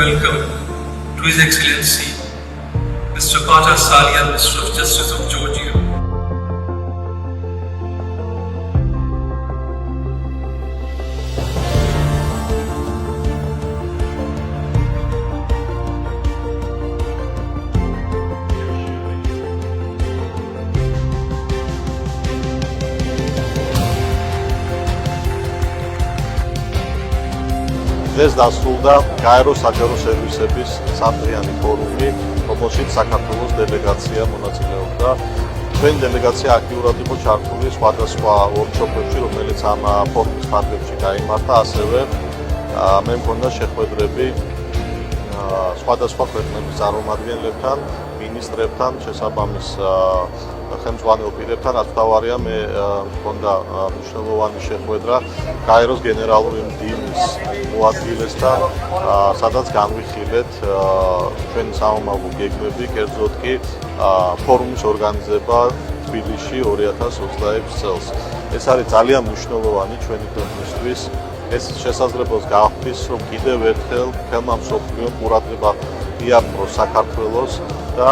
welcome to His Excellency, Mr. Qatar Salia, Minister of Justice of Georgia. დღეს დასრულდა გაეროს საჯარო სერვისების სამდღიანი ფორუმი, რომელშიც საქართველოს დელეგაცია მონაწილეობდა. Ჩვენი დელეგაცია აქტიურად იყო ჩართული სხვადასხვა ვორქშოპებში, რომელიც ამ ფორუმის ფარგლებში გაიმართა, ასევე მე მქონდა შეხვედრები სხვადასხვა ქვეყნების წარმომადგენლებთან, მინისტრებთან, შესაბამის ხელმძღვანელ პირებთან, რაც თავარია მე მქონდა მნიშვნელოვანი შეხვედრა გაეროს გენერალური მდივნის მოადგილესთან, სადაც განვიხილეთ ჩვენი სამომავლო გეგმები, კერძოდ კი ფორუმის ორგანიზება თბილისში 2026 წელს. ეს არის ძალიან მნიშვნელოვანი ჩვენი ქვეყნისთვის. ეს შესაძლებლობს გახდის, რომ კიდევ ერთხელ ხელმა მსოფლიომ ყურადღება იაფროს საქართველოს და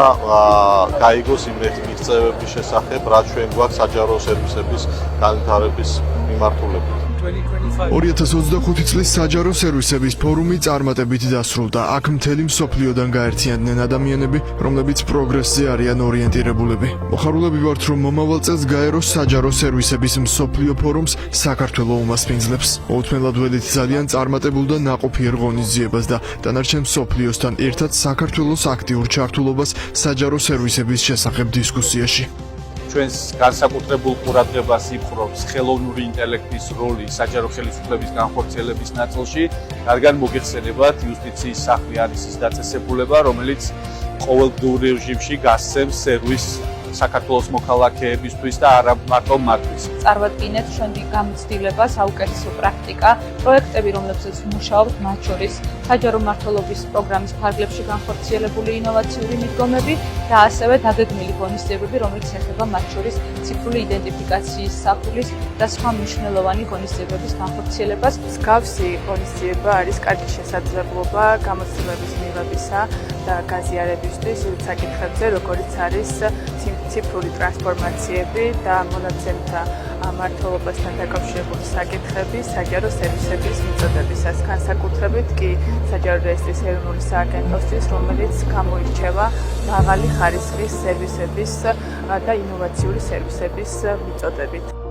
გაიგოს იმ მიღწევების შესახებ, რაც ჩვენ გვაქვს საჯარო სერვისების განვითარების მიმართულებით. 2025 წლის საჯარო სერვისების ფორუმი წარმატებით დასრულდა. აქ მთელი მსოფლიოდან გაერთიანდნენ ადამიანები, რომლებიც პროგრესზე არიან ორიენტირებულები. მოხარულები ვართ, რომ მომავალ წელს გაეროს საჯარო სერვისების მსოფლიო ფორუმს საქართველო უმასპინძლებს. მოუთმენლად ველით ძალიან წარმატებულ და ნაყოფიერ ღონისძიებას და დანარჩენ მსოფლიოსთან ერთად საქართველოს აქტიურ ჩართულობას საჯარო სერვისების შესახებ დისკუსიაში. ჩვენს განსაკუთრებულ ყურადღებას იპყრობს ხელოვნური ინტელექტის როლი საჯარო ხელისუფლების განხორციელების ნაწილში. რადგან მოგეხსენებათ, იუსტიციის სახლი არის ის დაწესებულება, რომელიც ყოველდღიურ რეჟიმში გასცემს სერვისს საქართველოს მოქალაქეებისთვის და არა მარტო მათთვის. Წარვადგინეთ ჩვენი გამოცდილება, საუკეთესო პრაქტიკა, პროექტები, რომლებზეც ვმუშაობთ, მათ შორის საჯარო მმართველობის პროგრამის ფარგლებში განხორციელებული ინოვაციური მიდგომები და ასევე დაგეგმილი ღონისძიებები, რომელიც ეხება მათ შორის ციფრული იდენტიფიკაციის საფულის და სხვა მნიშვნელოვანი ღონისძიებების განხორციელებას. მსგავსი ღონისძიება არის კარგი შესაძლებლობა გამოცდილების მიღებისა და გაზიარებისთვის საკითხებზე, როგორიც არის ციფრული ტრანსფორმაციები და მონაცემთა მმართველობასთან დაკავშირებული საკითხები საჯარო სერვისების მიწოდებისას, განსაკუთრებით კი საჯარო რეესტრის ეროვნული სააგენტოსთვის, რომელიც გამოირჩევა მაღალი ხარისხის სერვისების და ინოვაციური სერვისების მიწოდებით.